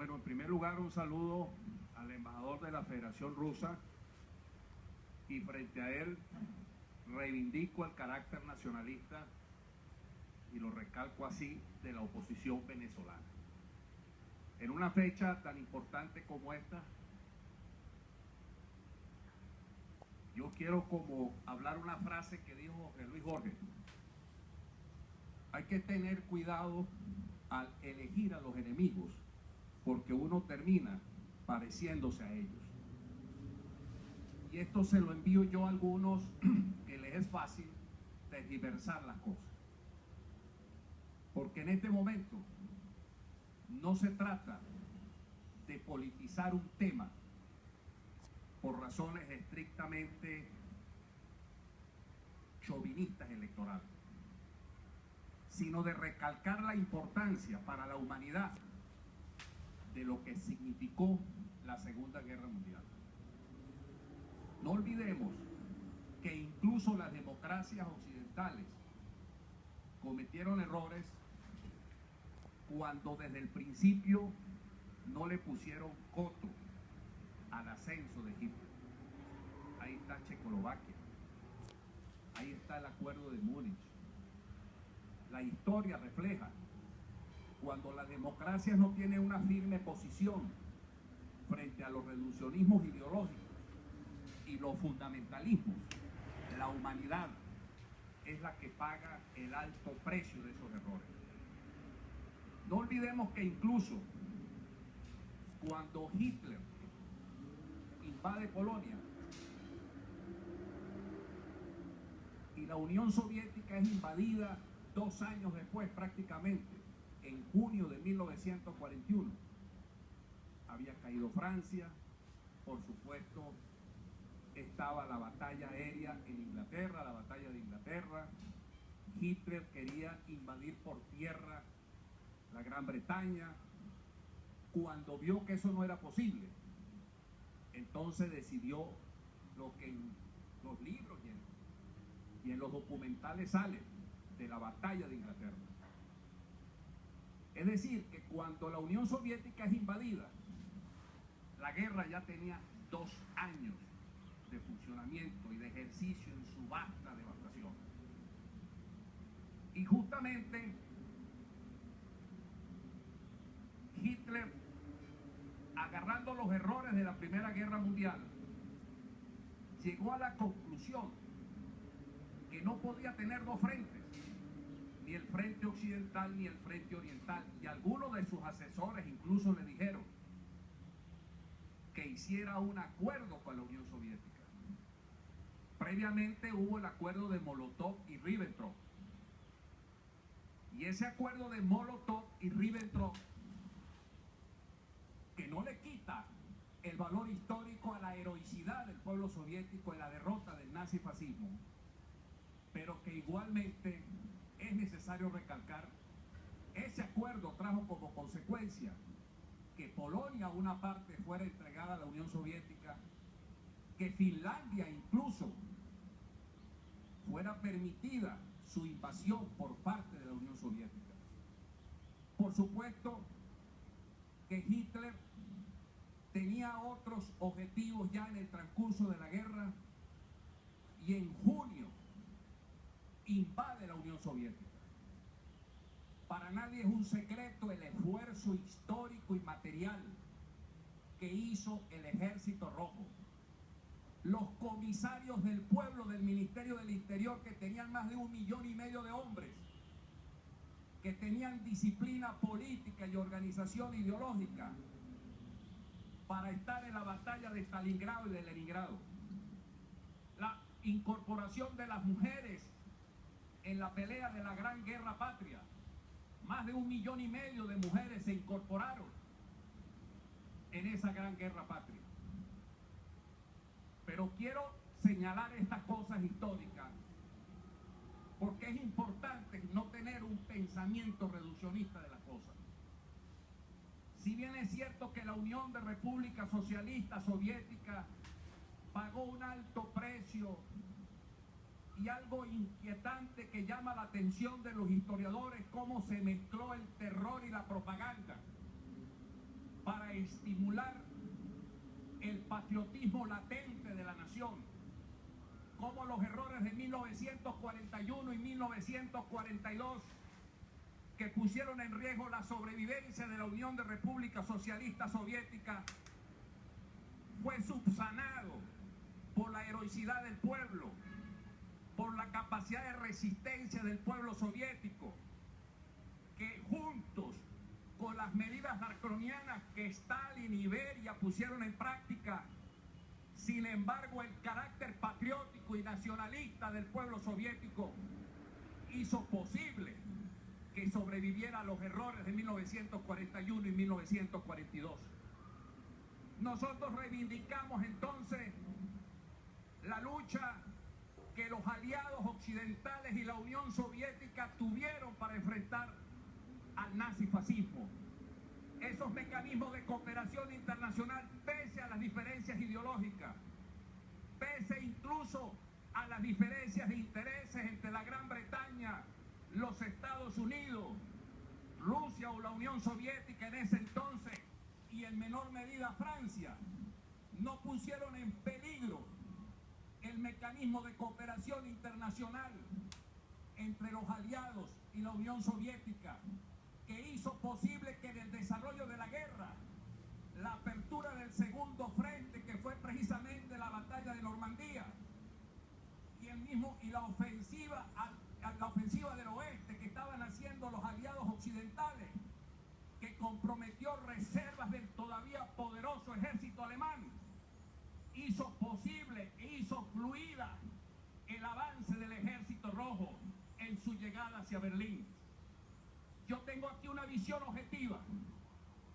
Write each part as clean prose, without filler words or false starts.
Bueno, en primer lugar, un saludo al embajador de la Federación Rusa y frente a él reivindico el carácter nacionalista y lo recalco así de la oposición venezolana. En una fecha tan importante como esta, yo quiero como hablar una frase que dijo José Luis Borges. Hay que tener cuidado al elegir a los enemigos, porque uno termina pareciéndose a ellos. Y esto se lo envío yo a algunos que les es fácil tergiversar las cosas. Porque en este momento no se trata de politizar un tema por razones estrictamente chauvinistas electorales, sino de recalcar la importancia para la humanidad de lo que significó la Segunda Guerra Mundial. No olvidemos que incluso las democracias occidentales cometieron errores cuando desde el principio no le pusieron coto al ascenso de Hitler. Ahí está Checoslovaquia, ahí está el Acuerdo de Múnich. La historia refleja cuando las democracias no tienen una firme posición frente a los reduccionismos ideológicos y los fundamentalismos, la humanidad es la que paga el alto precio de esos errores. No olvidemos que incluso cuando Hitler invade Polonia y la Unión Soviética es invadida 2 años después prácticamente, en junio de 1941, había caído Francia, por supuesto estaba la batalla aérea en Inglaterra, la batalla de Inglaterra. Hitler quería invadir por tierra la Gran Bretaña. Cuando vio que eso no era posible, entonces decidió lo que en los libros y en los documentales sale de la batalla de Inglaterra. Es decir, que cuando la Unión Soviética es invadida, la guerra ya tenía 2 años de funcionamiento y de ejercicio en su vasta devastación. Y justamente Hitler, agarrando los errores de la Primera Guerra Mundial, llegó a la conclusión que no podía tener 2 frentes, ni el frente occidental ni el frente oriental, y algunos de sus asesores incluso le dijeron que hiciera un acuerdo con la Unión Soviética. Previamente hubo el acuerdo de Molotov y Ribbentrop, y ese acuerdo de Molotov y Ribbentrop, que no le quita el valor histórico a la heroicidad del pueblo soviético en la derrota del nazifascismo, pero que igualmente es necesario recalcar, ese acuerdo trajo como consecuencia que Polonia, una parte, fuera entregada a la Unión Soviética, que Finlandia incluso fuera permitida su invasión por parte de la Unión Soviética. Por supuesto que Hitler tenía otros objetivos ya en el transcurso de la guerra, y en junio invade la Unión Soviética. Para nadie es un secreto el esfuerzo histórico y material que hizo el Ejército Rojo. Los comisarios del pueblo del Ministerio del Interior, que tenían más de 1,5 millones de hombres, que tenían disciplina política y organización ideológica para estar en la batalla de Stalingrado y de Leningrado. La incorporación de las mujeres en la pelea de la Gran Guerra Patria. Más de 1,5 millones de mujeres se incorporaron en esa Gran Guerra Patria. Pero quiero señalar estas cosas históricas porque es importante no tener un pensamiento reduccionista de las cosas. Si bien es cierto que la Unión de Repúblicas Socialistas Soviéticas pagó un alto precio, y algo inquietante que llama la atención de los historiadores, cómo se mezcló el terror y la propaganda para estimular el patriotismo latente de la nación, como los errores de 1941 y 1942, que pusieron en riesgo la sobrevivencia de la Unión de Repúblicas Socialistas Soviéticas, fue subsanado por la heroicidad del pueblo, por la capacidad de resistencia del pueblo soviético, que juntos con las medidas draconianas que Stalin y Beria pusieron en práctica, sin embargo el carácter patriótico y nacionalista del pueblo soviético hizo posible que sobreviviera a los errores de 1941 y 1942. Nosotros reivindicamos entonces la lucha que los aliados occidentales y la Unión Soviética tuvieron para enfrentar al nazifascismo. Esos mecanismos de cooperación internacional, pese a las diferencias ideológicas, pese incluso a las diferencias de intereses entre la Gran Bretaña, los Estados Unidos, Rusia o la Unión Soviética en ese entonces, y en menor medida Francia, no pusieron en peligro el mecanismo de cooperación internacional entre los aliados y la Unión Soviética, que hizo posible que en el desarrollo de la guerra, la apertura del segundo frente, que fue precisamente la batalla de Normandía, y la ofensiva del oeste que estaban haciendo los aliados occidentales, que comprometió reservas del todavía poderoso ejército alemán, hizo posible e hizo fluida el avance del ejército rojo en su llegada hacia Berlín. Yo tengo aquí una visión objetiva,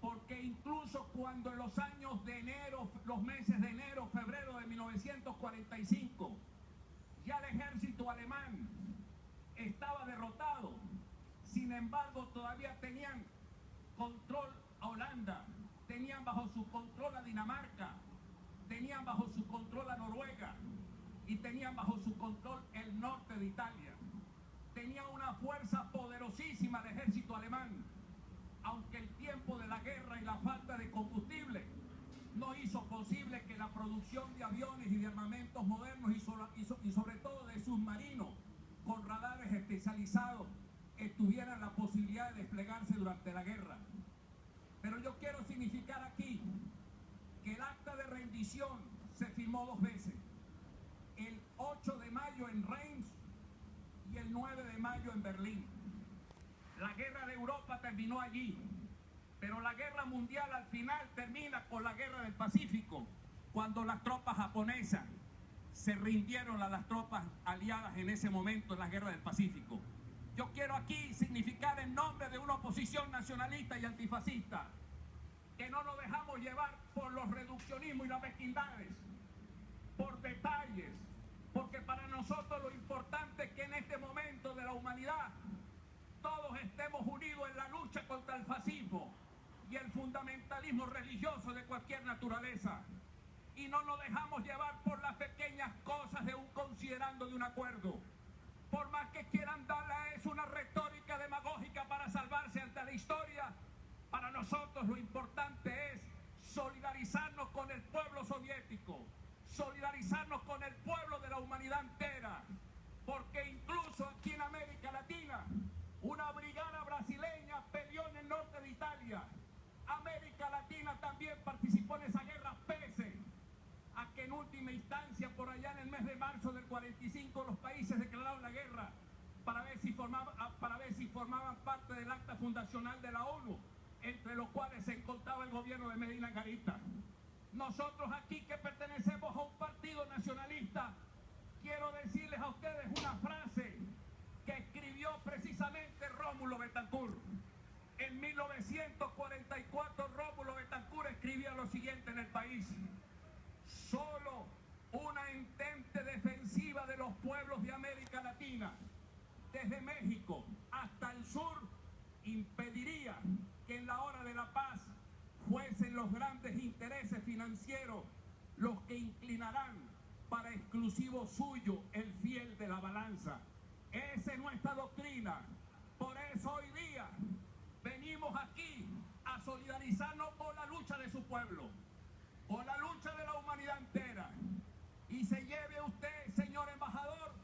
porque incluso cuando en los años de enero, los meses de enero, febrero de 1945, ya el ejército alemán estaba derrotado, sin embargo todavía tenían control a Holanda, tenían bajo su control a Dinamarca, tenían bajo su control a Noruega y tenían bajo su control el norte de Italia. Tenía una fuerza poderosísima el ejército alemán, aunque el tiempo de la guerra y la falta de combustible no hizo posible que la producción de aviones y de armamentos modernos y sobre todo de submarinos con radares especializados tuvieran la posibilidad de desplegarse durante la guerra. Pero yo quiero significar aquí que el acta de rendición se firmó dos veces, el 8 de mayo en Reims y el 9 de mayo en Berlín. La guerra de Europa terminó allí, pero la guerra mundial al final termina con la guerra del Pacífico, cuando las tropas japonesas se rindieron a las tropas aliadas en ese momento en la guerra del Pacífico. Yo quiero aquí significar en nombre de una oposición nacionalista y antifascista que no nos dejamos llevar por los reduccionismos y las mezquindades, por detalles, porque para nosotros lo importante es que en este momento de la humanidad todos estemos unidos en la lucha contra el fascismo y el fundamentalismo religioso de cualquier naturaleza, y no nos dejamos llevar por las pequeñas cosas de un considerando de un acuerdo, por más que quieran darle a eso una retórica demagógica para salvarse ante la historia. Para nosotros lo importante es solidarizarnos con el pueblo soviético, solidarizarnos con el pueblo de la humanidad entera, porque incluso aquí en América Latina una brigada brasileña peleó en el norte de Italia. América Latina también participó en esa guerra, pese a que en última instancia, por allá en el mes de marzo del 45, los países declararon la guerra para ver si formaban parte del acta fundacional de la ONU, entre los cuales se encontraba el gobierno de Medina Garita. Nosotros aquí, que pertenecemos a un partido nacionalista, quiero decirles a ustedes una frase que escribió precisamente Rómulo Betancourt. En 1944 Rómulo Betancourt escribía lo siguiente en El País: solo una entente defensiva de los pueblos de América Latina, desde México hasta el sur, impediría que en la hora de la paz fuesen los grandes intereses financieros los que inclinarán para exclusivo suyo el fiel de la balanza. Esa es nuestra doctrina. Por eso hoy día venimos aquí a solidarizarnos con la lucha de sus su pueblo, por la lucha de la humanidad entera. Y se lleve usted, señor embajador,